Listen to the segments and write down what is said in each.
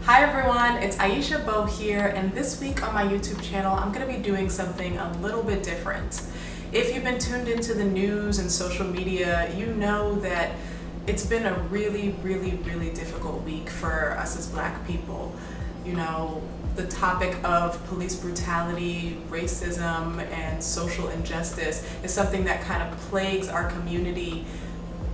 Hi everyone, it's Aisha Beau here, and this week on my YouTube channel I'm going to be doing something a little bit different. If you've been tuned into the news and social media, you know that it's been a really difficult week for us as Black people. You know, the topic of police brutality, racism, and social injustice is something that kind of plagues our community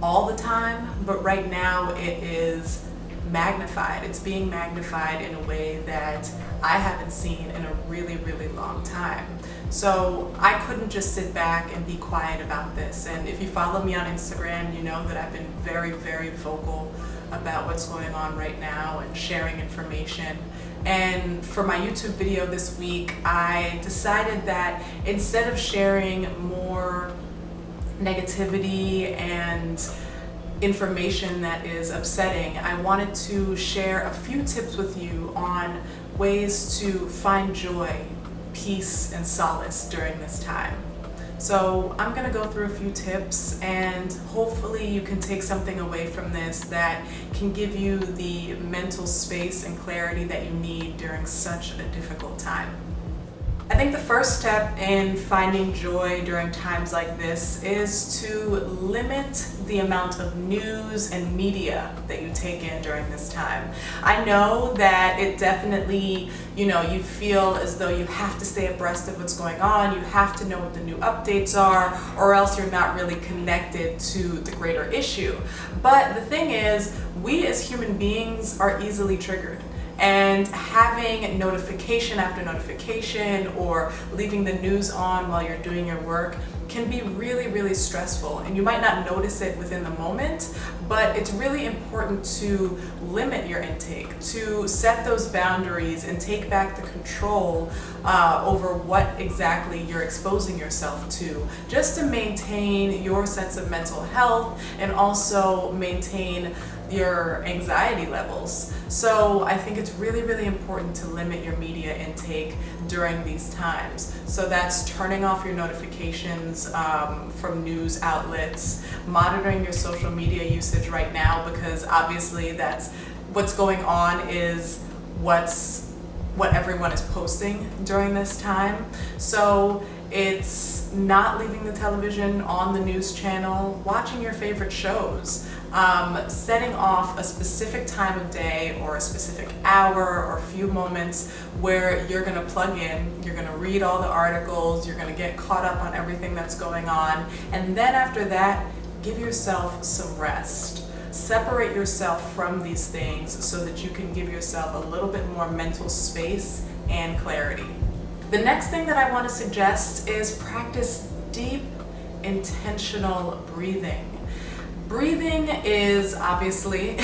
all the time, but right now it is magnified. It's being magnified in a way that I haven't seen in a really long time. So I couldn't just sit back and be quiet about this. And if you follow me on Instagram, you know that I've been very vocal about what's going on right now and sharing information. And for my YouTube video this week, I decided that instead of sharing more negativity and information that is upsetting, I wanted to share a few tips with you on ways to find joy, peace, and solace during this time. So I'm going to go through a few tips, and hopefully you can take something away from this that can give you the mental space and clarity that you need during such a difficult time. I think the first step in finding joy during times like this is to limit the amount of news and media that you take in during this time. I know that it definitely, you feel as though you have to stay abreast of what's going on, you have to know what the new updates are, or else you're not really connected to the greater issue. But the thing is, we as human beings are easily triggered. And having notification after notification or leaving the news on while you're doing your work can be really stressful. And you might not notice it within the moment, but it's really important to limit your intake, to set those boundaries and take back the control over what exactly you're exposing yourself to, just to maintain your sense of mental health and also maintain your anxiety levels. So I think it's really important to limit your media intake during these times. So that's turning off your notifications from news outlets, monitoring your social media usage right now, because obviously that's what's going on, is what everyone is posting during this time. So it's not leaving the television on the news channel, watching your favorite shows, setting off a specific time of day or a specific hour or a few moments where you're going to plug in, you're going to read all the articles, you're going to get caught up on everything that's going on, and then after that, give yourself some rest. Separate yourself from these things so that you can give yourself a little bit more mental space and clarity. The next thing that I want to suggest is practice deep, intentional breathing. Breathing is obviously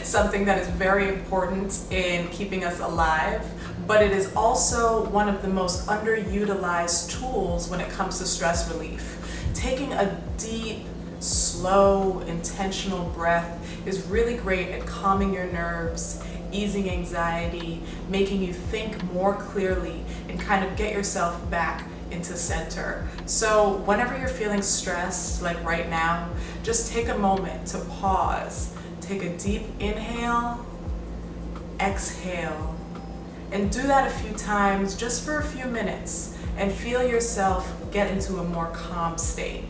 something that is very important in keeping us alive, but it is also one of the most underutilized tools when it comes to stress relief. Taking a deep, slow, intentional breath is really great at calming your nerves, easing anxiety, making you think more clearly, and kind of get yourself back into center. So whenever you're feeling stressed, like right now, just take a moment to pause, take a deep inhale, exhale, and do that a few times just for a few minutes, and feel yourself get into a more calm state.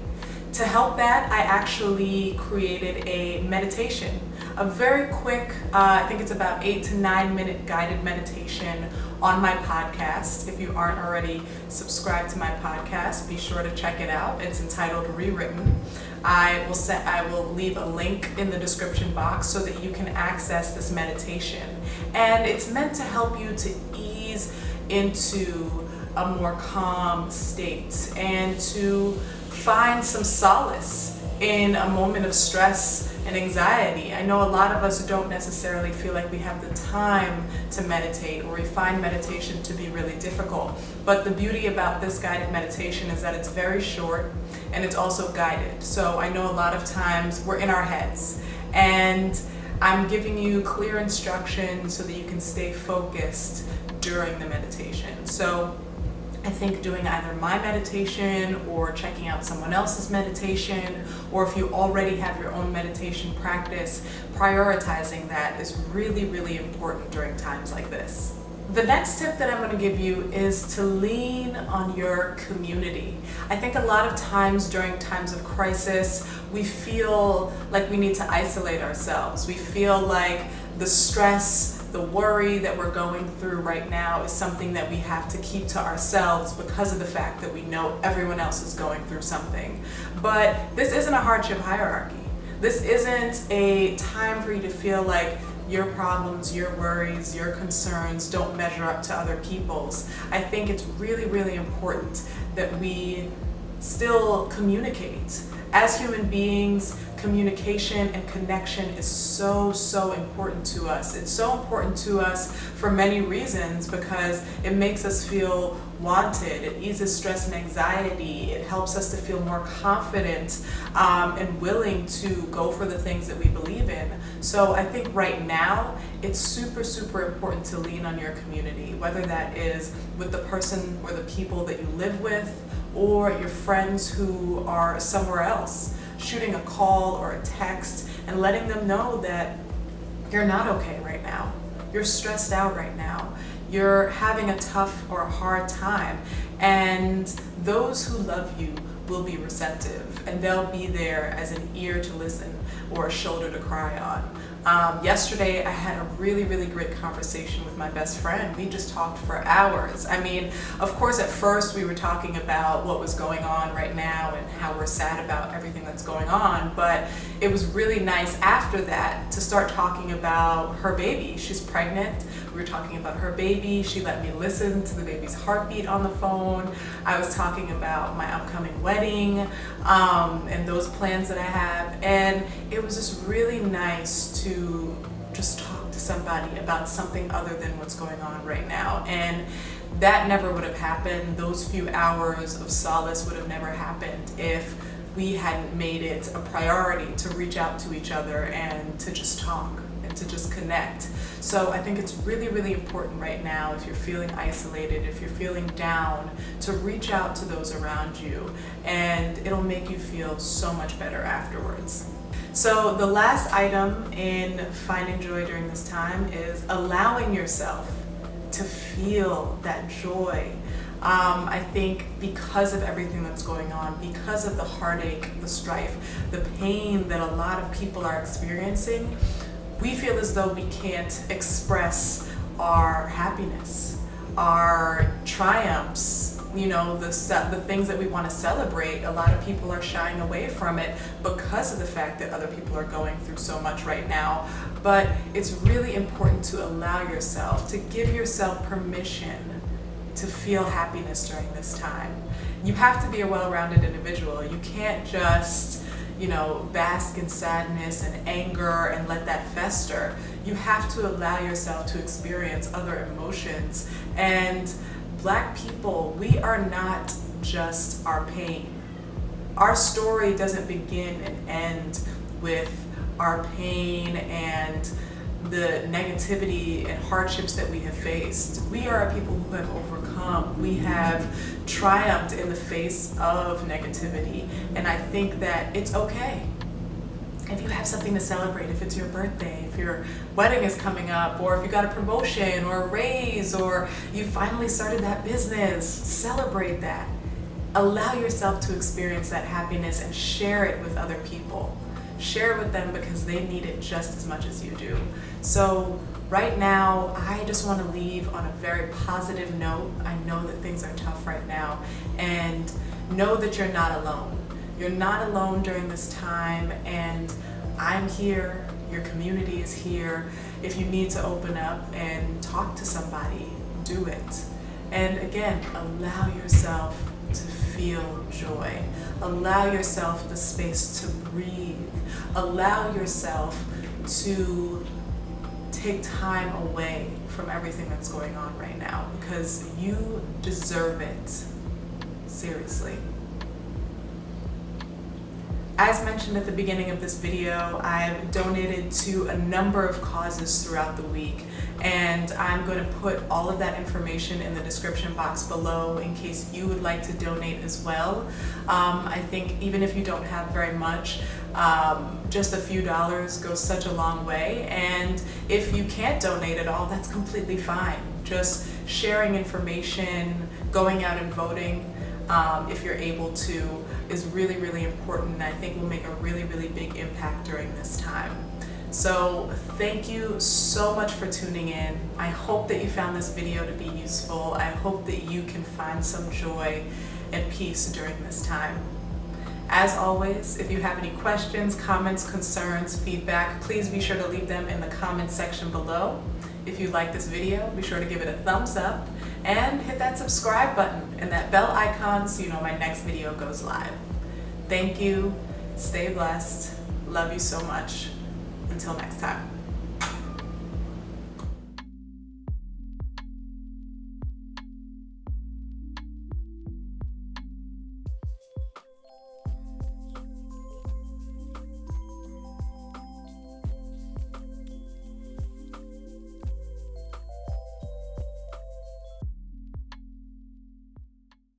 To help that, I actually created a meditation, a very quick, I think it's about 8 to 9 minute guided meditation on my podcast. If you aren't already subscribed to my podcast, be sure to check it out. It's entitled Rewritten. I will leave a link in the description box so that you can access this meditation. And it's meant to help you to ease into a more calm state and to find some solace in a moment of stress and anxiety. I know a lot of us don't necessarily feel like we have the time to meditate, or we find meditation to be really difficult. But the beauty about this guided meditation is that it's very short and it's also guided. So I know a lot of times we're in our heads, and I'm giving you clear instructions so that you can stay focused during the meditation. So I think doing either my meditation or checking out someone else's meditation, or if you already have your own meditation practice, prioritizing that is really, really important during times like this. The next tip that I'm going to give you is to lean on your community. I think a lot of times during times of crisis, we feel like we need to isolate ourselves. We feel like the stress, the worry that we're going through right now is something that we have to keep to ourselves because of the fact that we know everyone else is going through something. But this isn't a hardship hierarchy. This isn't a time for you to feel like your problems, your worries, your concerns don't measure up to other people's. I think it's really, really important that we still communicate. As human beings, communication and connection is so, so important to us. It's so important to us for many reasons because it makes us feel wanted, it eases stress and anxiety, it helps us to feel more confident and willing to go for the things that we believe in. So I think right now, it's super, super important to lean on your community, whether that is with the person or the people that you live with, or your friends who are somewhere else, shooting a call or a text and letting them know that you're not okay right now. You're stressed out right now. You're having a tough or a hard time. And those who love you will be receptive and they'll be there as an ear to listen or a shoulder to cry on. Yesterday, I had a really, really great conversation with my best friend. We just talked for hours. I mean, of course, at first we were talking about what was going on right now and how we're sad about everything that's going on, but it was really nice after that to start talking about her baby. She's pregnant. We were talking about her baby. She let me listen to the baby's heartbeat on the phone. I was talking about my upcoming wedding and those plans that I have. And it was just really nice to just talk to somebody about something other than what's going on right now. And that never would have happened. Those few hours of solace would have never happened if we hadn't made it a priority to reach out to each other and to just talk and to just connect. So I think it's really, really important right now, if you're feeling isolated, if you're feeling down, to reach out to those around you, and it'll make you feel so much better afterwards. So the last item in finding joy during this time is allowing yourself to feel that joy. I think because of everything that's going on, because of the heartache, the strife, the pain that a lot of people are experiencing, we feel as though we can't express our happiness, our triumphs, you know, the things that we want to celebrate. A lot of people are shying away from it because of the fact that other people are going through so much right now. But it's really important to allow yourself, to give yourself permission to feel happiness during this time. You have to be a well-rounded individual. You can't just, you know, bask in sadness and anger and let that fester. You have to allow yourself to experience other emotions. And Black people, we are not just our pain. Our story doesn't begin and end with our pain and the negativity and hardships that we have faced. We are a people who have overcome. We have triumphed in the face of negativity. And I think that it's okay. If you have something to celebrate, if it's your birthday, if your wedding is coming up, or if you got a promotion or a raise, or you finally started that business, celebrate that. Allow yourself to experience that happiness and share it with other people. Share it with them because they need it just as much as you do. So right now, I just want to leave on a very positive note. I know that things are tough right now, and know that you're not alone. You're not alone during this time, and I'm here. Your community is here. If you need to open up and talk to somebody, do it. And again, allow yourself to feel joy. Allow yourself the space to breathe. Allow yourself to take time away from everything that's going on right now, because you deserve it. Seriously. As mentioned at the beginning of this video, I've donated to a number of causes throughout the week, and and I'm going to put all of that information in the description box below in case you would like to donate as well. I think even if you don't have very much, just a few dollars goes such a long way, and if you can't donate at all, that's completely fine. Just sharing information, going out and voting, if you're able to, is really, really important, and I think will make a really, really big impact during this time. So thank you so much for tuning in. I hope that you found this video to be useful. I hope that you can find some joy and peace during this time. As always, if you have any questions, comments, concerns, feedback, please be sure to leave them in the comment section below. If you like this video, be sure to give it a thumbs up and hit that subscribe button and that bell icon so you know my next video goes live. Thank you, stay blessed, love you so much. Until next time.